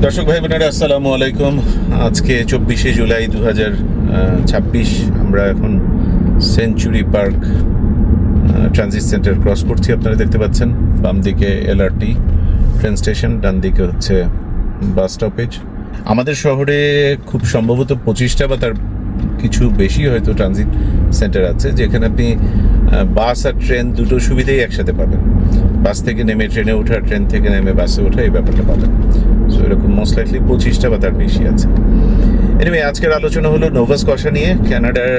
দর্শক ভাই বোনেরা আসসালামু আলাইকুম। আজকে 24শে জুলাই 2026। আমরা এখন century park transit centre cross করছি। আপনারা দেখতে পাচ্ছেন বাম দিকে এলআরটি ট্রেন স্টেশন, ডান দিকে হচ্ছে বাস স্টপেজ। আমাদের শহরে খুব সম্ভবত 25টা বা তার কিছু বেশি হয়তো ট্রানজিট সেন্টার আছে, যেখানে আপনি বাস আর ট্রেন দুটো সুবিধাই একসাথে পাবেন। বাস থেকে নেমে ট্রেনে ওঠা, ট্রেন থেকে নেমে বাসে ওঠা, এই ব্যাপারটা পাবেন। সো এরকম মোস্ট লাইকলি 25টা বা তার বেশি আছে। এনিওয়ে, আজকের আলোচনা হলো নোভা স্কশা নিয়ে। কানাডার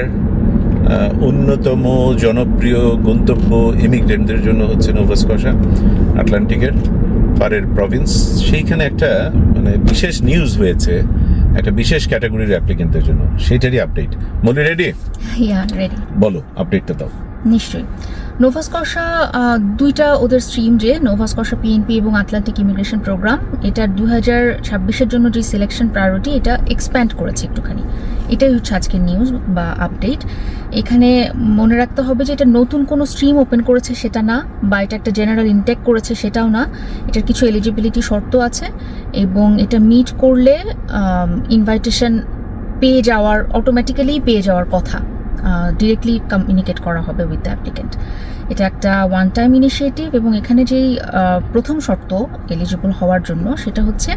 অন্যতম জনপ্রিয় গন্তব্য ইমিগ্রেন্টদের জন্য হচ্ছে নোভা স্কশা, আটলান্টিকের পারের প্রভিন্স। সেইখানে একটা বিশেষ নিউজ হয়েছে একটা বিশেষ ক্যাটাগরির অ্যাপ্লিকেন্টদের জন্য, সেইটারই আপডেট। মলি রেডি? রেডি। বলো, আপডেটটা দাও। নিশ্চয়ই। নোভা স্কশা দুইটা ওদের স্ট্রিম, যে নোভা স্কশা পিএনপি এবং আটলান্টিক ইমিগ্রেশন প্রোগ্রাম, এটা 2026-এর জন্য যে সিলেকশন প্রায়োরিটি, এটা এক্সপ্যান্ড করেছে একটুখানি। এটাই হচ্ছে আজকের নিউজ বা আপডেট। এখানে মনে রাখতে হবে যে এটা নতুন কোনো স্ট্রিম ওপেন করেছে সেটা না, বা এটা একটা জেনারেল ইনটেক করেছে সেটাও না। এটার কিছু এলিজিবিলিটি শর্ত আছে এবং এটা মিট করলে ইনভাইটেশন অটোমেটিক্যালি পেয়ে যাওয়ার কথা, ডিরেক্টলি কমিউনিকেট করা হবে উইথ দ্য অ্যাপ্লিকেন্ট। এটা একটা ওয়ান টাইম ইনিশিয়েটিভ এবং এখানে যেই প্রথম শর্ত এলিজিবল হওয়ার জন্য, সেটা হচ্ছে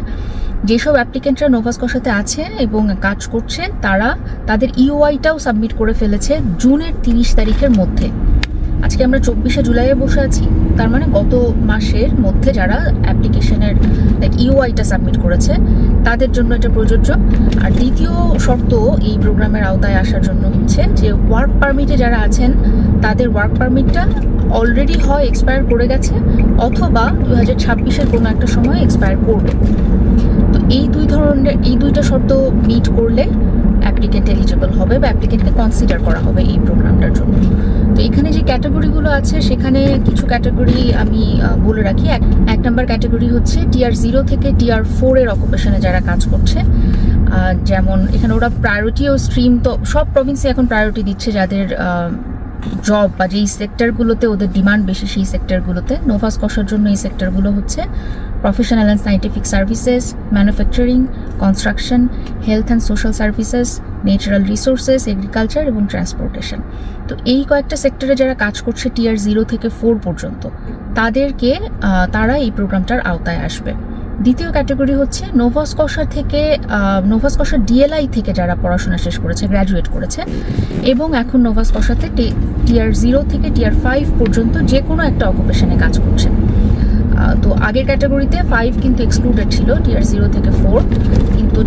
যেসব অ্যাপ্লিকেন্টরা নোভা স্কশাতে আছে এবং কাজ করছে তারা তাদের ইউআইটাও সাবমিট করে ফেলেছে জুনের 30 তারিখের মধ্যে। আজকে আমরা 24শে জুলাইয়ে বসে আছি, তার মানে গত মাসের মধ্যে যারা অ্যাপ্লিকেশনের ইউআইটা সাবমিট করেছে তাদের জন্য এটা প্রযোজ্য। আর দ্বিতীয় শর্ত এই প্রোগ্রামের আওতায় আসার জন্য হচ্ছে যে ওয়ার্ক পারমিটে যারা আছেন তাদের ওয়ার্ক পারমিটটা অলরেডি হয় এক্সপায়ার করে গেছে, অথবা 2026-এর কোনো একটা সময় এক্সপায়ার করবে। তো এই দুইটা শর্ত মিট করলে অ্যাপ্লিকেন্ট এলিজিবল হবে বা অ্যাপ্লিকেন্টকে কনসিডার করা হবে এই প্রোগ্রামটার জন্য। তো এখানে যে ক্যাটাগরিগুলো আছে সেখানে কিছু ক্যাটাগরি আমি বলে রাখি। এক নম্বর ক্যাটাগরি হচ্ছে টিআর 0 থেকে টিআর 4 এর অকুপেশনে যারা কাজ করছে। যেমন এখানে ওরা প্রায়োরিটি ও স্ট্রিম, তো সব প্রভিন্সে এখন প্রায়োরিটি দিচ্ছে যাদের জব বা যেই সেক্টরগুলোতে ওদের ডিমান্ড বেশি সেই সেক্টরগুলোতে। নোভা স্কশার জন্য এই সেক্টরগুলো হচ্ছে professional and scientific services, manufacturing, construction, health and social services, natural resources, agriculture এবং ট্রান্সপোর্টেশন। তো এই কয়েকটা সেক্টরে যারা কাজ করছে টিআর 0 থেকে 4 পর্যন্ত, তারা এই প্রোগ্রামটার আওতায় আসবে। দ্বিতীয় ক্যাটাগরি হচ্ছে নোভা স্কশা ডিএলআই থেকে যারা পড়াশোনা শেষ করেছে, গ্র্যাজুয়েট করেছে এবং এখন নোভা স্কশাতে টিআর 0 থেকে টিআর 5 পর্যন্ত যে কোনো একটা অকুপেশনে কাজ করছে। তো আগের ক্যাটাগরিতে 5 কিন্তু এক্সক্লুডেড ছিল, টিআর 0 থেকে 4, কিন্তু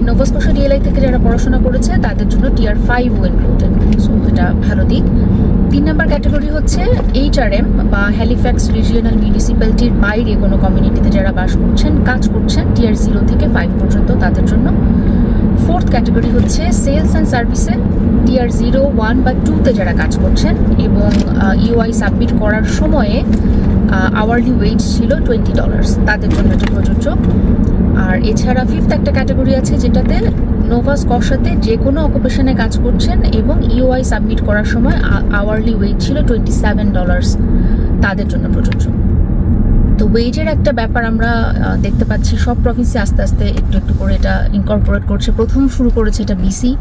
নোভা স্কশা ডিএলআই থেকে যারা পড়াশোনা করেছে তাদের জন্য টিআর 5ও ইনক্লুডেড। সো এটা ভালো দিক। 3 নম্বর ক্যাটাগরি হচ্ছে এইচআরএম বা হ্যালিফ্যাক্স রিজিওনাল মিউনিসিপ্যালিটির বাইরে কোনো কমিউনিটিতে যারা কাজ করছেন টিআর 0 থেকে 5 পর্যন্ত, তাদের জন্য। 4th ক্যাটাগরি হচ্ছে সেলস অ্যান্ড সার্ভিসে টিআর 0, 1 বা 2-তে যারা কাজ করছেন এবং ইউআই সাবমিট করার সময়ে আওয়ারলি ওয়েজ ছিল $20, তাদের জন্য এটা প্রযোজ্য। আর এছাড়া 5th একটা ক্যাটাগরি আছে যেটাতে নোভা স্কশাতে যে কোনো অকুপেশনে কাজ করছেন এবং ইউআই সাবমিট করার সময় আওয়ারলি ওয়েজ ছিল $27, তাদের জন্য প্রযোজ্য। তো ওয়েজের একটা ব্যাপার আমরা দেখতে পাচ্ছি সব প্রভিন্সে আস্তে আস্তে একটু একটু করে এটা ইনকর্পোরেট করছে। প্রথম শুরু করেছে এটা বিসি,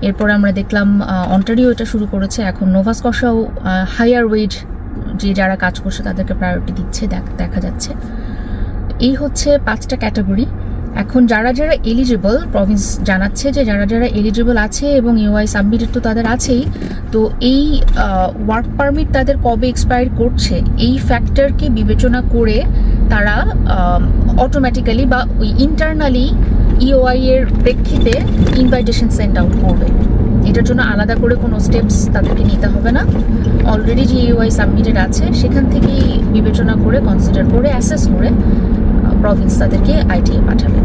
এরপরে আমরা দেখলাম অন্টারিও এটা শুরু করেছে। এখন নোভা স্কশাও হায়ার ওয়েজ যারা কাজ করছে তাদেরকে প্রায়োরিটি দিচ্ছে দেখা যাচ্ছে। এই হচ্ছে 5টা ক্যাটাগরি। এখন যারা এলিজিবল, প্রভিন্স জানাচ্ছে যে যারা এলিজিবল আছে এবং ইউআই সাবমিটেড তো তাদের আছেই, তো এই ওয়ার্ক পারমিট তাদের কবে এক্সপায়ার করছে এই ফ্যাক্টরকে বিবেচনা করে তারা অটোমেটিক্যালি বা ওই ইন্টারনালি ইউআই এর প্রেক্ষিতে ইনভাইটেশন সেন্ড আউট করবে। এটার জন্য আলাদা করে কোনো স্টেপস তাদেরকে নিতে হবে না। অলরেডি যে ইউআই সাবমিটেড আছে সেখান থেকেই বিবেচনা করে, কনসিডার করে, অ্যাসেস করে প্রভিন্স তাদেরকে আইটিএ পাঠাবে।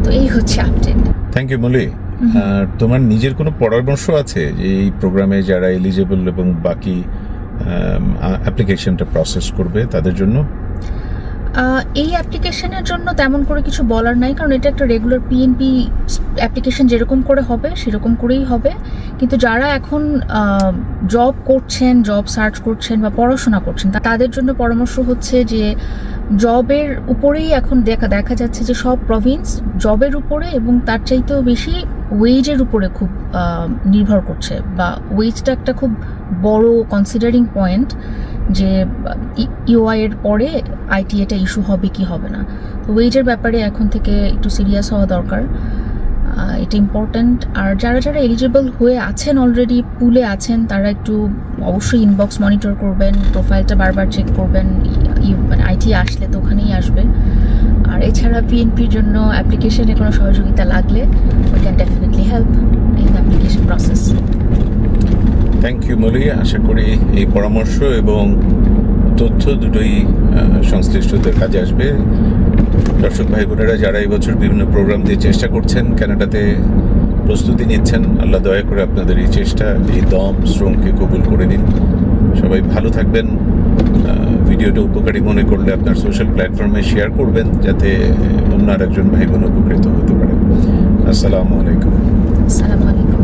তো এই হচ্ছে আপডেট। Thank you Moli. তোমার নিজের কোনো পরামর্শ আছে যে এই প্রোগ্রামে যারা এলিজিবল এবং বাকি অ্যাপ্লিকেশনটা প্রসেস করবে তাদের জন্য? এই অ্যাপ্লিকেশনের জন্য তেমন করে কিছু বলার নাই, কারণ এটা একটা রেগুলার পিএনপি অ্যাপ্লিকেশন যেরকম করে হবে সেরকম করেই হবে। কিন্তু যারা এখন জব করছেন, জব সার্চ করছেন বা পড়াশোনা করছেন, তাদের জন্য পরামর্শ হচ্ছে যে জবের উপরেই এখন দেখা যাচ্ছে যে সব প্রভিন্স জবের উপরে এবং তার চাইতেও বেশি ওয়েজের উপরে খুব নির্ভর করছে, বা ওয়েজটা একটা খুব বড় কনসিডারিং পয়েন্ট যে ইউআই এর পরে আইটি এটা ইস্যু হবে কি হবে না। তো ওয়েজের ব্যাপারে এখন থেকে একটু সিরিয়াস হওয়া দরকার, এটা ইম্পর্ট্যান্ট। আর যারা যারা এলিজিবল হয়ে আছেন, অলরেডি পুলে আছেন, তারা একটু অবশ্যই ইনবক্স মনিটর করবেন, প্রোফাইলটা বারবার চেক করবেন, মানে আইটি আসলে তো ওখানেই আসবে। আর এছাড়া পিএনপির জন্য অ্যাপ্লিকেশনে কোনো সহযোগিতা লাগলে we can definitely help in the application process. Thank you Molly. আশা করি এই পরামর্শ এবং তথ্য দুটোই সংশ্লিষ্টদের কাজে আসবে। দর্শক ভাই বোনেরা যারা এই বছর বিভিন্ন প্রোগ্রাম দিয়ে চেষ্টা করছেন, কানাডাতে প্রস্তুতি নিচ্ছেন, আল্লাহ দয়া করে আপনাদের এই চেষ্টা, এই দম শ্রমকে কবুল করে নিন। সবাই ভালো থাকবেন। ভিডিওটা উপকারী মনে করলে আপনার সোশ্যাল প্ল্যাটফর্মে শেয়ার করবেন, যাতে অন্য আরেকজন ভাই বোন উপকৃত হতে পারে। আসসালামু আলাইকুম। আসসালামু আলাইকুম।